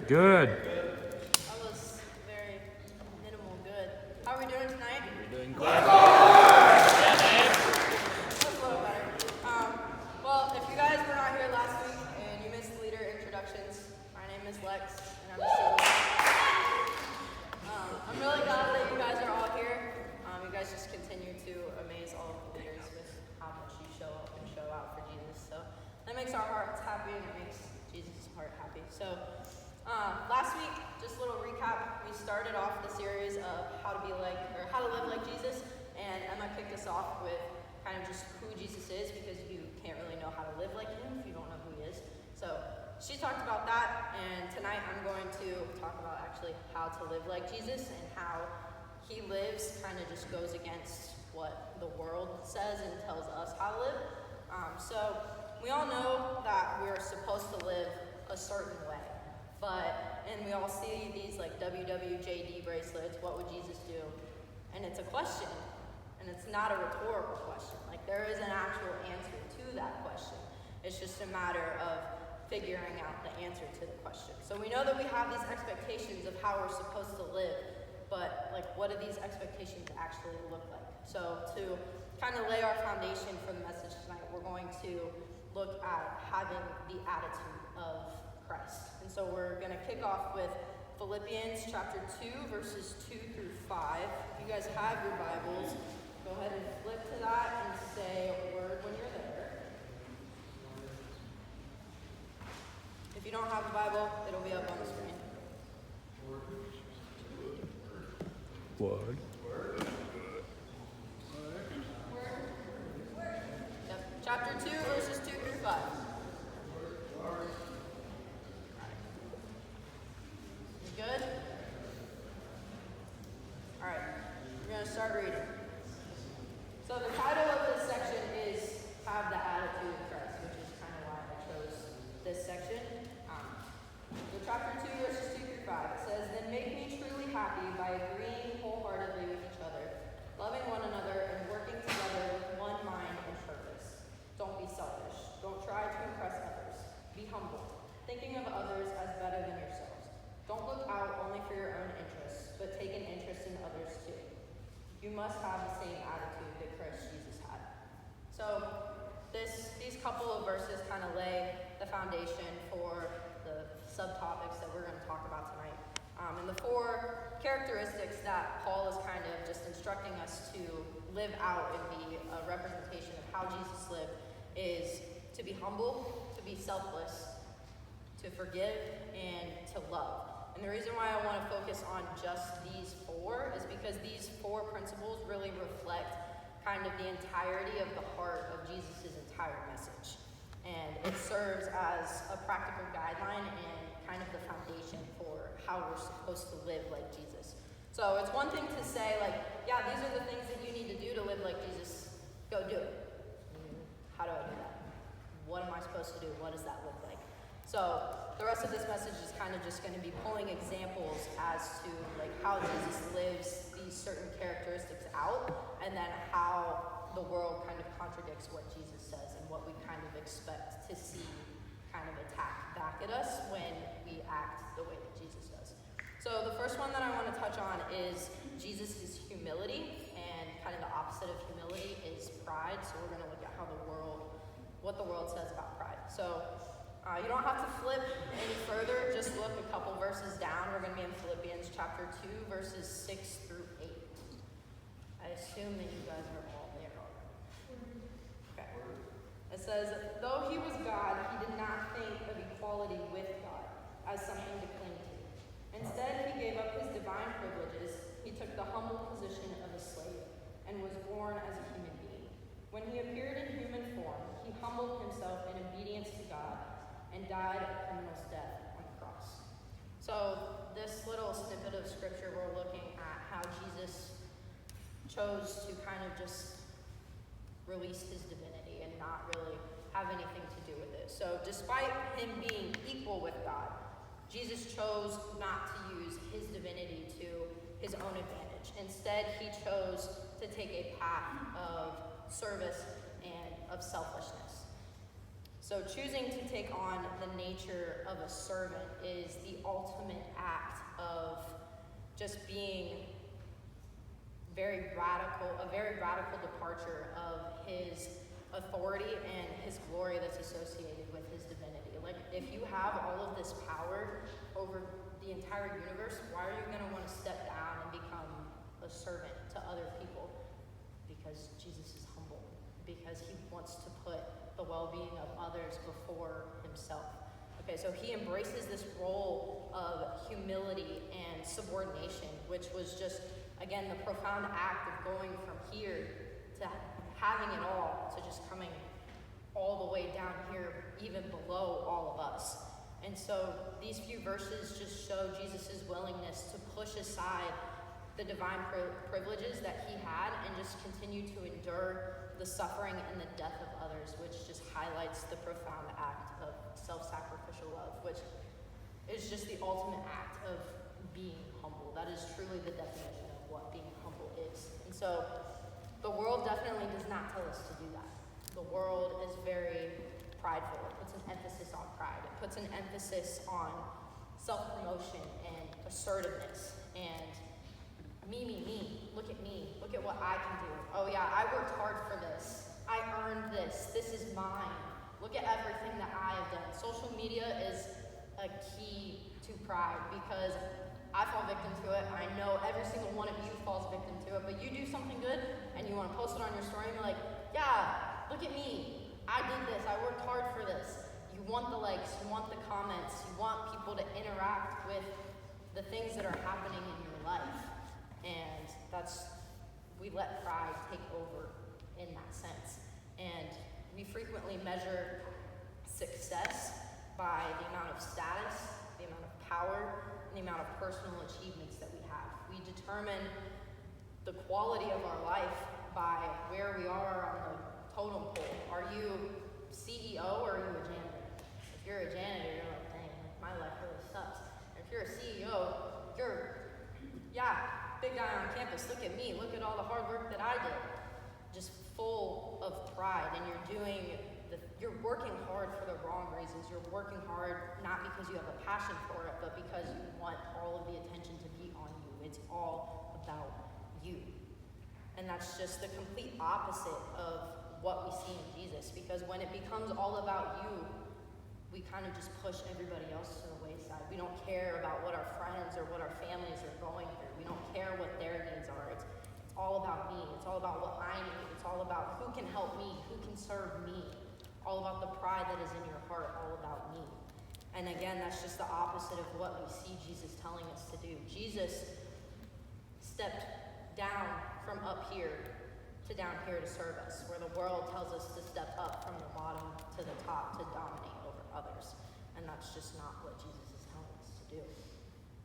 Good. That was very minimal good. How are we doing tonight? We're doing good. That's a little better. Well, if you guys were not here last week and you missed leader introductions, my name is Lex, and I'm the CEO. I'm really glad that you guys are all here. You guys just continue to amaze all of the leaders with how much you show up and show out for Jesus. So that makes our hearts happy and it makes Jesus' heart happy. So last week, just a little recap, we started off the series of how to live like Jesus, and Emma kicked us off with kind of just who Jesus is, because you can't really know how to live like him if you don't know who he is. So she talked about that, and tonight I'm going to talk about actually how to live like Jesus, and how he lives kind of just goes against what the world says and tells us how to live. So we all know that we're supposed to live a certain way. And we all see these like WWJD bracelets, what would Jesus do? And it's a question, and it's not a rhetorical question. Like, there is an actual answer to that question. It's just a matter of figuring out the answer to the question. So we know that we have these expectations of how we're supposed to live, but like, what do these expectations actually look like? So to kind of lay our foundation for the message tonight, we're going to look at having the attitude of Christ. And so we're going to kick off with Philippians chapter 2, verses 2 through 5. If you guys have your Bibles, go ahead and flip to that and say a word when you're there. If you don't have a Bible, it'll be up on the screen. Word. Yep. Chapter 2, verses 2 through 5. Good? Alright, we're going to start reading. So the title of this section is Have the Attitude of Christ, which is kind of why I chose this section. So chapter 2, verses 2 through 5, it says, "Then make me truly happy by agreeing wholeheartedly with each other, loving one another, and working together with one mind and purpose. Don't be selfish. Don't try to impress others. Be humble, thinking of others as better than yourselves. Don't look out only for your own interests, but take an interest in others too. You must have the same attitude that Christ Jesus had." So these couple of verses kind of lay the foundation for the subtopics that we're going to talk about tonight. And the four characteristics that Paul is kind of just instructing us to live out and be a representation of how Jesus lived is to be humble, to be selfless, to forgive, and to love. And the reason why I want to focus on just these four is because these four principles really reflect kind of the entirety of the heart of Jesus' entire message. And it serves as a practical guideline and kind of the foundation for how we're supposed to live like Jesus. So it's one thing to say, like, yeah, these are the things that you need to do to live like Jesus. Go do it. How do I do that? What am I supposed to do? What does that look like? So the rest of this message is kind of just going to be pulling examples as to like how Jesus lives these certain characteristics out, and then how the world kind of contradicts what Jesus says and what we kind of expect to see kind of attack back at us when we act the way that Jesus does. So the first one that I want to touch on is Jesus' humility, and kind of the opposite of humility is pride. So we're going to look at what the world says about pride. So you don't have to flip any further, just look a couple verses down. We're going to be in Philippians chapter 2, verses 6 through 8. I assume that you guys are all there already. Okay. It says, "Though he was God, he did not think of equality with God as something to cling to. Instead, he gave up his divine privileges. He took the humble position of a slave and was born as a human being. When he appeared in human form, he humbled himself in obedience to God and died a criminal's death on the cross." So this little snippet of scripture, we're looking at how Jesus chose to kind of just release his divinity and not really have anything to do with it. So despite him being equal with God, Jesus chose not to use his divinity to his own advantage. Instead, he chose to take a path of service and of selfishness. So choosing to take on the nature of a servant is the ultimate act of just being a very radical departure of his authority and his glory that's associated with his divinity. Like, if you have all of this power over the entire universe, why are you going to want to step down and become a servant to other people? Because Jesus is humble, because he wants to put the well-being of others before himself. Okay, so he embraces this role of humility and subordination, which was just, again, the profound act of going from here to having it all to just coming all the way down here, even below all of us. And so these few verses just show Jesus' willingness to push aside the divine privileges that he had and just continue to endure the suffering and the death of others, which just highlights the profound act of self-sacrificial love, which is just the ultimate act of being humble. That is truly the definition of what being humble is. And so the world definitely does not tell us to do that. The world is very prideful. It puts an emphasis on pride. It puts an emphasis on self-promotion and assertiveness and me. Look at me. Look at what I can do. Oh yeah, I worked hard for this. I earned this. This is mine. Look at everything that I have done. Social media is a key to pride because I fall victim to it. I know every single one of you falls victim to it, but you do something good and you want to post it on your story and you're like, yeah, look at me. I did this. I worked hard for this. You want the likes. You want the comments. You want people to interact with the things that are happening in your life. And we let pride take over in that sense. And we frequently measure success by the amount of status, the amount of power, and the amount of personal achievements that we have. We determine the quality of our life by where we are on the totem pole. Are you CEO or are you a janitor? If you're a janitor, you're like, dang, my life really sucks. And if you're a CEO, big guy on campus, look at me, look at all the hard work that I did. Just full of pride, and you're working hard for the wrong reasons. You're working hard not because you have a passion for it, but because you want all of the attention to be on you. It's all about you. And that's just the complete opposite of what we see in Jesus, because when it becomes all about you, we kind of just push everybody else to the wayside. We don't care about what our friends or what our families are going through. We don't care what their needs are. It's all about me. It's all about what I need. It's all about who can help me, who can serve me. All about the pride that is in your heart, all about me. And again, that's just the opposite of what we see Jesus telling us to do. Jesus stepped down from up here to down here to serve us, where the world tells us to step up from the bottom to the top to dominate over others. And that's just not what Jesus is telling us to do.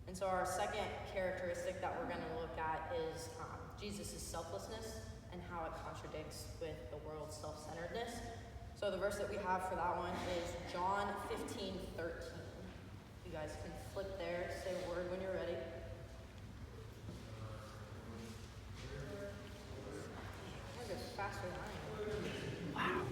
And so our second characteristic that we're going to look at is Jesus' selflessness and how it contradicts with the world's self-centeredness. So the verse that we have for that one is John 15:13. You guys can flip there, say a word when you're ready. That goes faster than I am. Wow.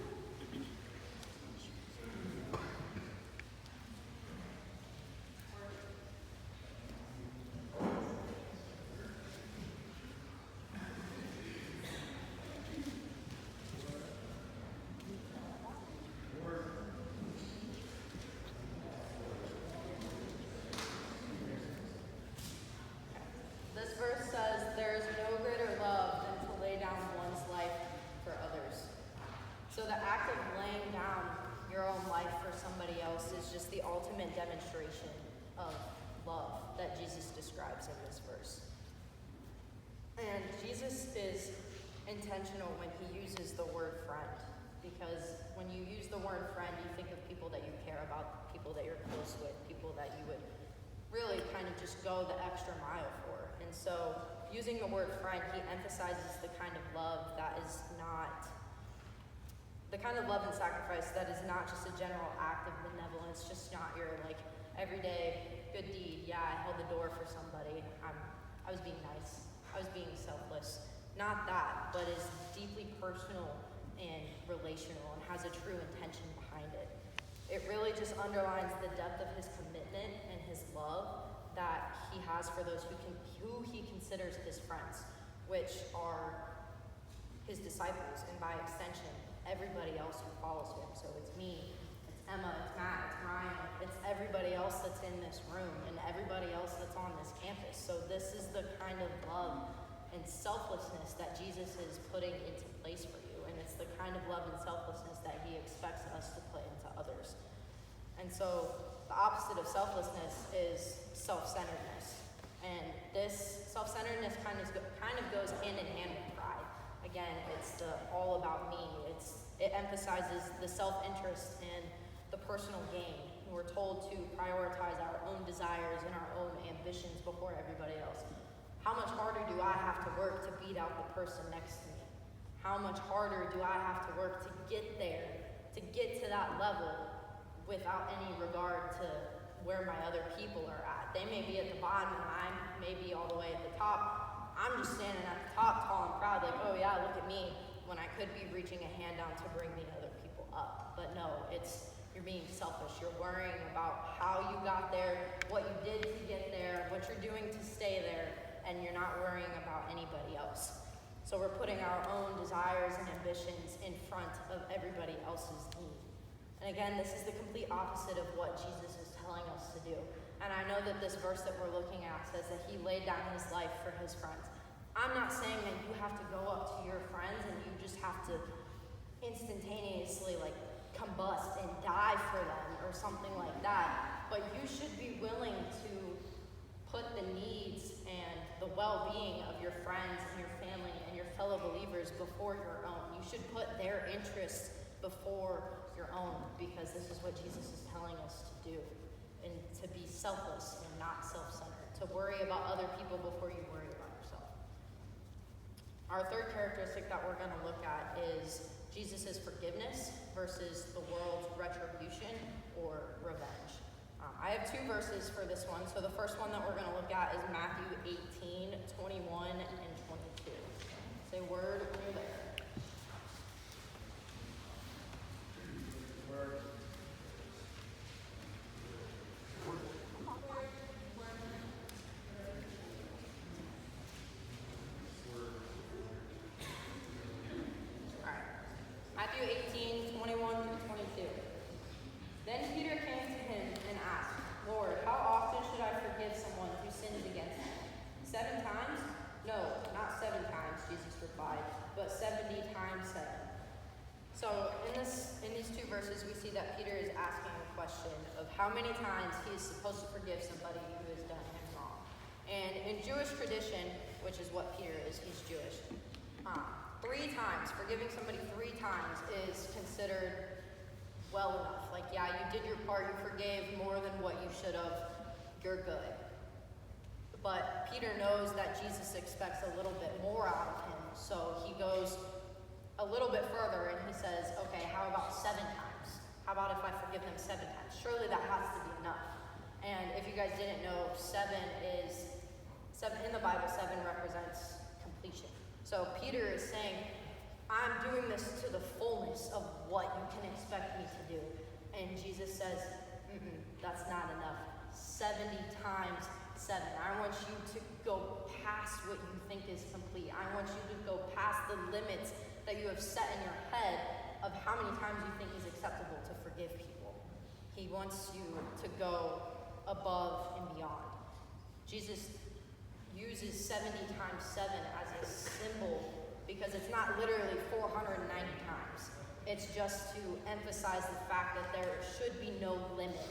This verse says, there is no greater love than to lay down one's life for others. So the act of laying down your own life for somebody else is just the ultimate demonstration of love that Jesus describes in this verse. And Jesus is intentional when he uses the word friend, because when you use the word friend, you think of people that you care about, people that you're close with, people that you would really kind of just go the extra mile for. And so using the word friend, he emphasizes the kind of love that is not, the kind of love and sacrifice that is not just a general act of benevolence, just not your like everyday good deed. Yeah, I held the door for somebody. I was being nice. I was being selfless. Not that, but is deeply personal and relational and has a true intention behind it. It really just underlines the depth of his commitment and his love that he has for those who he considers his friends, which are his disciples, and by extension, everybody else who follows him. So it's me, it's Emma, it's Matt, it's Ryan, it's everybody else that's in this room, and everybody else that's on this campus. So this is the kind of love and selflessness that Jesus is putting into place for you, and it's the kind of love and selflessness that he expects us to put into others. And so the opposite of selflessness is self-centeredness. And this self-centeredness kind of goes hand in hand with pride. Again, it's the all about me. It emphasizes the self-interest and the personal gain. We're told to prioritize our own desires and our own ambitions before everybody else. How much harder do I have to work to beat out the person next to me? How much harder do I have to work to get there, to get to that level without any regard to where my other people are at? They may be at the bottom and I may be all the way at the top. I'm just standing at the top tall and proud like, oh yeah, look at me, when I could be reaching a hand down to bring the other people up. But no, you're being selfish. You're worrying about how you got there, what you did to get there, what you're doing to stay there, and you're not worrying about anybody else. So we're putting our own desires and ambitions in front of everybody else's need. And again, this is the complete opposite of what Jesus is telling us to do. And I know that this verse that we're looking at says that he laid down his life for his friends. I'm not saying that you have to go up to your friends and you just have to instantaneously combust and die for them or something like that. But you should be willing to put the needs and the well-being of your friends and your family and your fellow believers before your own. You should put their interests before your own, because this is what Jesus is telling us to do, and to be selfless and not self-centered, to worry about other people before you worry about yourself. Our third characteristic that we're going to look at is Jesus' forgiveness versus the world's retribution or revenge. I have two verses for this one. So the first one that we're going to look at is Matthew 18, 21 and 22. Say word when you're there. Matthew 18, 21 through 22. Then Peter came to him and asked, Lord, how often should I forgive someone who sins against me? 7 times? No, not 7 times, Jesus replied, but 70 times 7. So in these two verses, we see that Peter is asking a question of how many times he is supposed to forgive somebody who has done him wrong. And in Jewish tradition, which is what Peter is, he's Jewish, 3 times, forgiving somebody 3 times is considered well enough. Like, yeah, you did your part, you forgave more than what you should have, you're good. But Peter knows that Jesus expects a little bit more out of him, so he goes a little bit further and he says, okay, how about 7 times? How about if I forgive them 7 times? Surely that has to be enough. And if you guys didn't know, 7 in the Bible, 7 represents completion. So Peter is saying, I'm doing this to the fullness of what you can expect me to do. And Jesus says, that's not enough. 70 times 7. I want you to go past what you think is complete. I want you to go past the limits that you have set in your head of how many times you think is acceptable to forgive people. He wants you to go above and beyond. Jesus uses 70 times 7 as a symbol because it's not literally 490 times. It's just to emphasize the fact that there should be no limit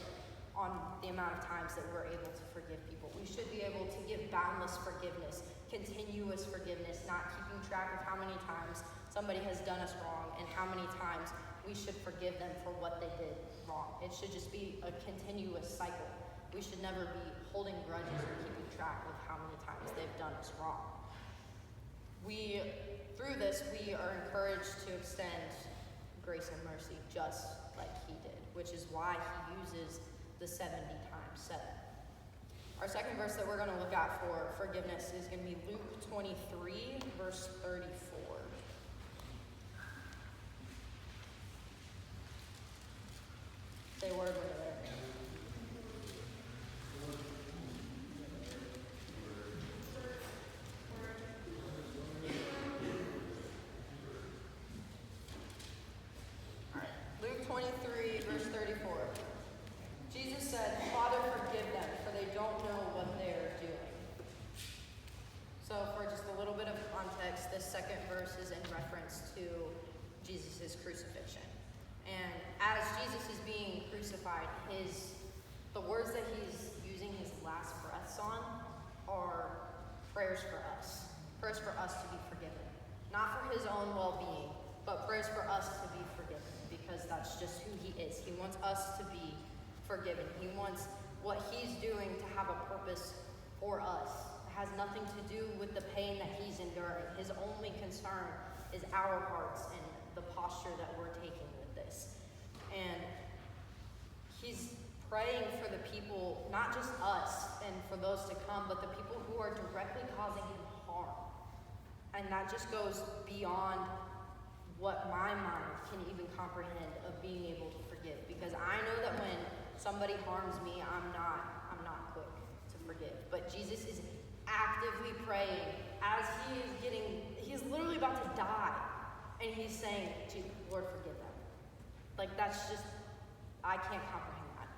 on the amount of times that we're able to forgive people. We should be able to give boundless forgiveness, continuous forgiveness, not keeping track of how many times somebody has done us wrong and how many times we should forgive them for what they did wrong. It should just be a continuous cycle. We should never be holding grudges or keeping track of how many times they've done us wrong. Through this, we are encouraged to extend grace and mercy just like he did, which is why he uses the 70 times 7. Our second verse that we're going to look at for forgiveness is going to be Luke 23, verse 34. Say a word when you're there. All right. Luke 23, verse 34. Jesus said, "Father, forgive them, for they don't know what they are doing." So for just a little bit of context, this second verse is in reference to Jesus' crucifixion. And as Jesus is being crucified, the words that he's using his last breaths on are prayers for us. Prayers for us to be forgiven. Not for his own well-being, but prayers for us to be forgiven, because that's just who he is. He wants us to be forgiven. He wants what he's doing to have a purpose for us. It has nothing to do with the pain that he's enduring. His only concern is our hearts and the posture that we're taking with this. And he's praying for the people, not just us and for those to come, but the people who are directly causing him harm. And that just goes beyond what my mind can even comprehend of being able to forgive. Because I know that when somebody harms me, I'm not quick to forgive. But Jesus is actively praying as he's literally about to die. And he's saying, Lord, forgive them. Like, that's just, I can't comprehend that.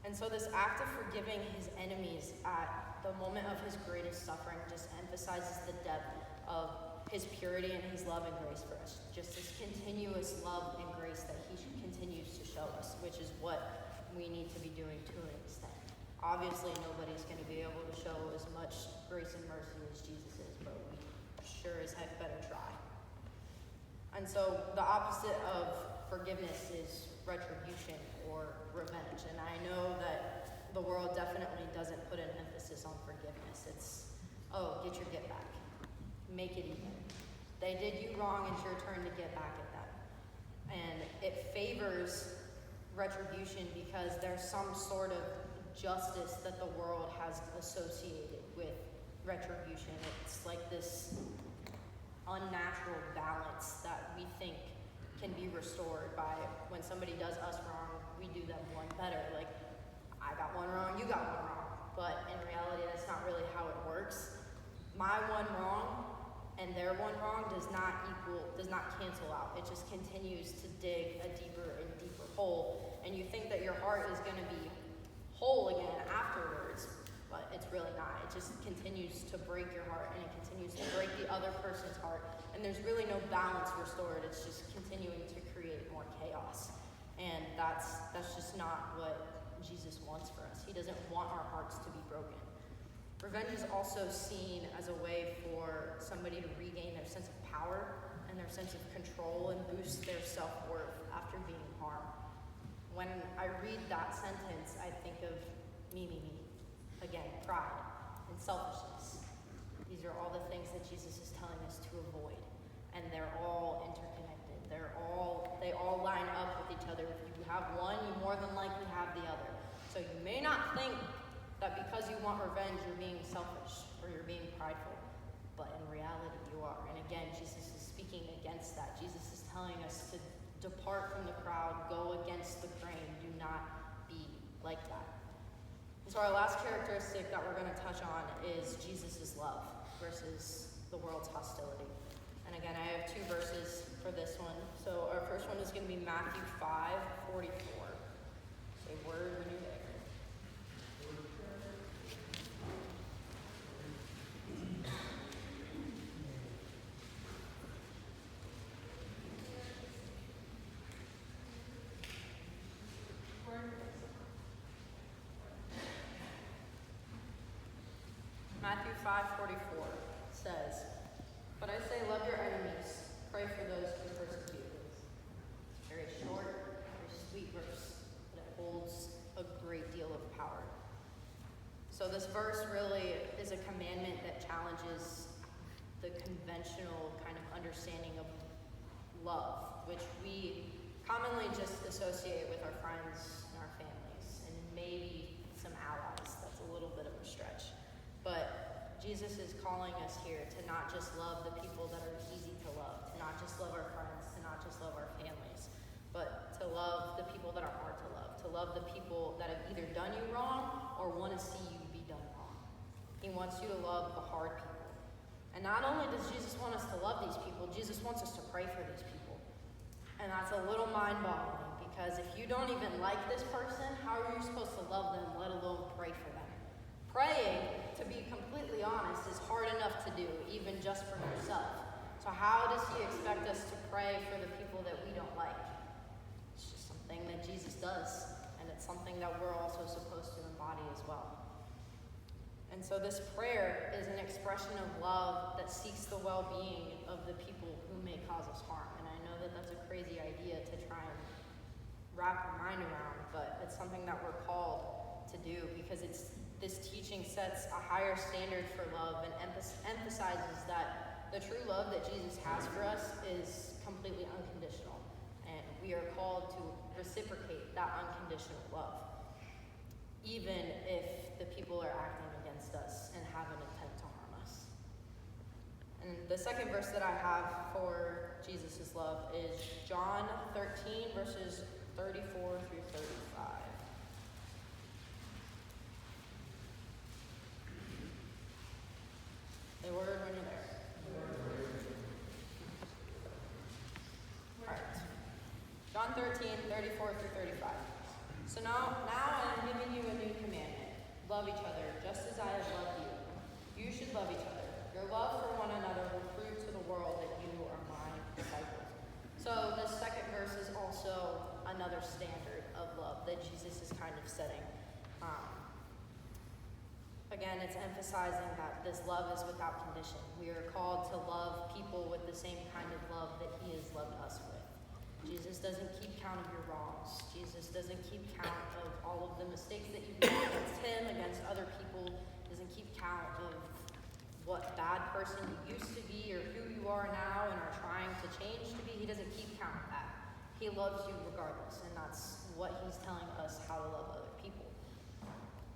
And so this act of forgiving his enemies at the moment of his greatest suffering just emphasizes the depth of his purity and his love and grace for us. Just this continuous love and grace that he continues to show us, which is what we need to be doing to an extent. Obviously, nobody's going to be able to show as much grace and mercy as Jesus is, but we sure as heck better try. And so the opposite of forgiveness is retribution or revenge. And I know that the world definitely doesn't put an emphasis on forgiveness. It's, get your get back. Make it even. They did you wrong, it's your turn to get back at them. And it favors retribution because there's some sort of justice that the world has associated with retribution. It's like this unnatural balance that we think can be restored by when somebody does us wrong, we do them one better. Like, I got one wrong, you got one wrong. But in reality, that's not really how it works. My one wrong and their one wrong does not cancel out. It just continues to dig a deeper and deeper hole. And you think that your heart is going to be whole again afterwards, but it's really not. It just continues to break your heart, and it continues to break the other person's heart. And there's really no balance restored. It's just continuing to create more chaos. And that's just not what Jesus wants for us. He doesn't want our hearts to be broken. Revenge is also seen as a way for somebody to regain their sense of power and their sense of control and boost their self-worth after being harmed. When I read that sentence, I think of me. Again, pride and selfishness. These are all the things that Jesus is telling us to avoid. And they're all interconnected. They all line up with each other. If you have one, you more than likely have the other. So you may not think that because you want revenge, you're being selfish or you're being prideful. But in reality, you are. And again, Jesus is speaking against that. Jesus is telling us to depart from the crowd, go against the grain. Do not be like that. So our last characteristic that we're going to touch on is Jesus' love versus the world's hostility. And again, I have two verses for this one. So our first one is going to be Matthew 5:44. Say word when you're there. Matthew 5:44 says, "But I say, love your enemies, pray for those who persecute you." Very short, very sweet verse, but it holds a great deal of power. So this verse really is a commandment that challenges the conventional kind of understanding of love, which we commonly just associate with our friends and our families, and maybe some allies. That's a little bit of a stretch. But Jesus is calling us here to not just love the people that are easy to love, to not just love our friends, to not just love our families, but to to love the people that are hard to love the people that have either done you wrong or want to see you be done wrong. He wants you to love the hard people. And not only does Jesus want us to love these people, Jesus wants us to pray for these people. And that's a little mind-boggling, because if you don't even like this person, how are you supposed to love them, let alone pray for them? Praying, to be completely honest, is hard enough to do, even just for yourself. So how does he expect us to pray for the people that we don't like? It's just something that Jesus does, and it's something that we're also supposed to embody as well. And so this prayer is an expression of love that seeks the well-being of the people who may cause us harm. And I know that that's a crazy idea to try and wrap your mind around, but it's something that we're called to do, because this teaching sets a higher standard for love and emphasizes that the true love that Jesus has for us is completely unconditional. And we are called to reciprocate that unconditional love, even if the people are acting against us and have an intent to harm us. And the second verse that I have for Jesus' love is John 13, verses 34 through 35. The word when you're there. All right. John 13, 34 through 35. So now I am giving you a new commandment. Love each other, just as I have loved you. You should love each other. Your love for one another will prove to the world that you are my disciples. So the second verse is also another standard of love that Jesus is kind of setting. Again, it's emphasizing that this love is without condition. We are called to love people with the same kind of love that he has loved us with. Jesus doesn't keep count of your wrongs. Jesus doesn't keep count of all of the mistakes that you've made against him, against other people. Doesn't keep count of what bad person you used to be or who you are now and are trying to change to be. He doesn't keep count of that. He loves you regardless, and that's what he's telling us, how to love other people.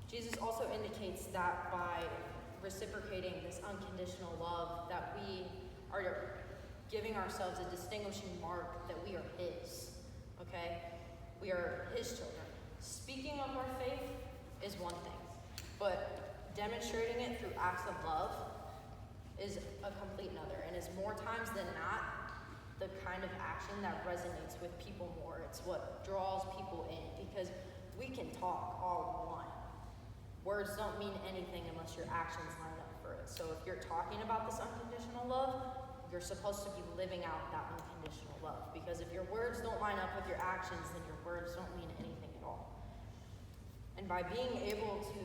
Jesus also indicates that by reciprocating this unconditional love, that we are giving ourselves a distinguishing mark that we are his, okay? We are his children. Speaking of our faith is one thing, but demonstrating it through acts of love is a complete another, and is more times than not the kind of action that resonates with people more. It's what draws people in, because we can talk all we want. Words don't mean anything unless your actions line up for it. So if you're talking about this unconditional love, you're supposed to be living out that unconditional love. Because if your words don't line up with your actions, then your words don't mean anything at all. And by being able to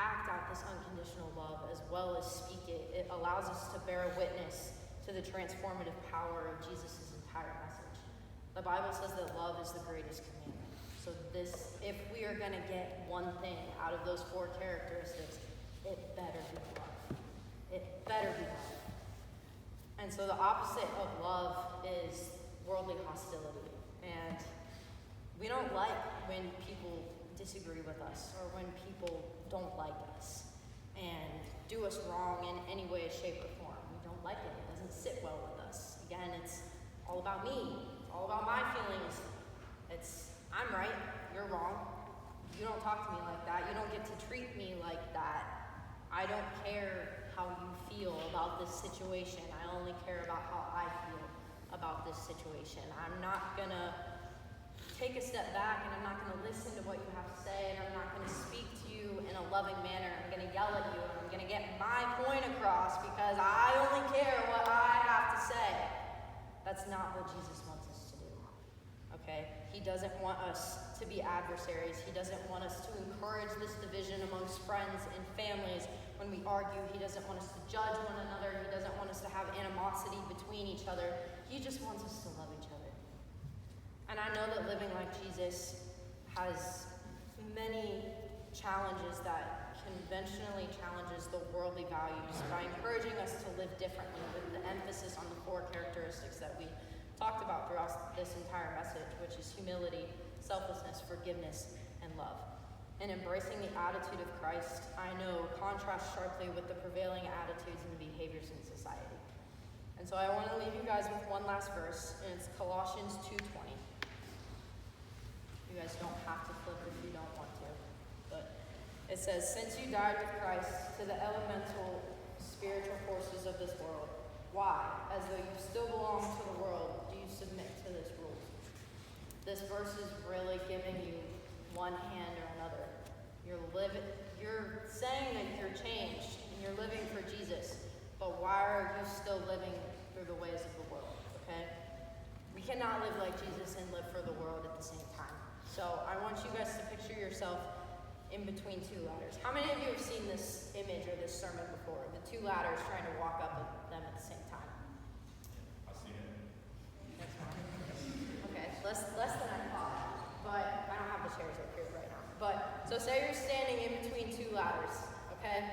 act out this unconditional love as well as speak it, it allows us to bear witness to the transformative power of Jesus' entire message. The Bible says that love is the greatest commandment. So if we are going to get one thing out of those four characteristics, it better be love. It better be love. And so the opposite of love is worldly hostility. And we don't like when people disagree with us or when people don't like us and do us wrong in any way, shape, or form. We don't like it. It doesn't sit well with us. Again, it's all about me. It's all about my feelings. I'm right, you're wrong. You don't talk to me like that. You don't get to treat me like that. I don't care how you feel about this situation. I only care about how I feel about this situation. I'm not gonna take a step back, and I'm not gonna listen to what you have to say, and I'm not gonna speak to you in a loving manner. I'm gonna yell at you, and I'm gonna get my point across because I only care what I have to say. That's not what Jesus wants us to do, okay? He doesn't want us to be adversaries. He doesn't want us to encourage this division amongst friends and families when we argue. He doesn't want us to judge one another. He doesn't want us to have animosity between each other. He just wants us to love each other. And I know that living like Jesus has many challenges that conventionally challenges the worldly values by encouraging us to live differently with the emphasis on the four characteristics that we talked about throughout this entire message, which is humility, selflessness, forgiveness, and love. And embracing the attitude of Christ, I know, contrasts sharply with the prevailing attitudes and behaviors in society. And so I want to leave you guys with one last verse, and it's Colossians 2:20. You guys don't have to flip if you don't want to. But it says, since you died with Christ to the elemental spiritual forces of this world, why, as though you still belong to the world, do you submit to this rule? This verse is really giving you one hand or another. You're saying that you're changed and you're living for Jesus, but why are you still living through the ways of the world, okay? We cannot live like Jesus and live for the world at the same time. So I want you guys to picture yourself in between two ladders. How many of you have seen this image or this sermon before? The two ladders trying to walk up them at the same time. I've seen it. That's fine. Okay, less than I thought, but I don't have the chairs up here right now. But so say you're standing in between two ladders, okay,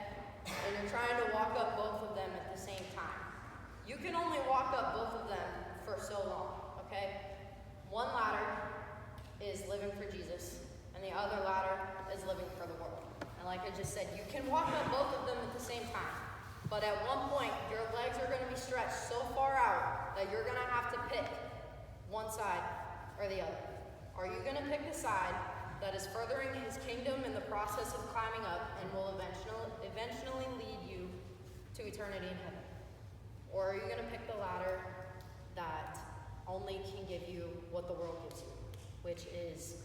and you're trying to walk up both of them at the same time. You can only walk up both of them for so long, okay? One ladder is living for Jesus, and the other ladder is living for the world. And like I just said, you can walk up both of them at the same time. But at one point, your legs are going to be stretched so far out that you're going to have to pick one side or the other. Are you going to pick the side that is furthering his kingdom in the process of climbing up and will eventually lead you to eternity in heaven? Or are you going to pick the ladder that only can give you what the world gives you, which is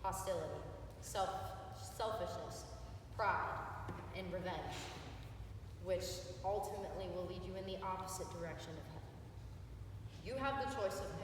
hostility, selfishness, pride, and revenge, which ultimately will lead you in the opposite direction of heaven? You have the choice of picking.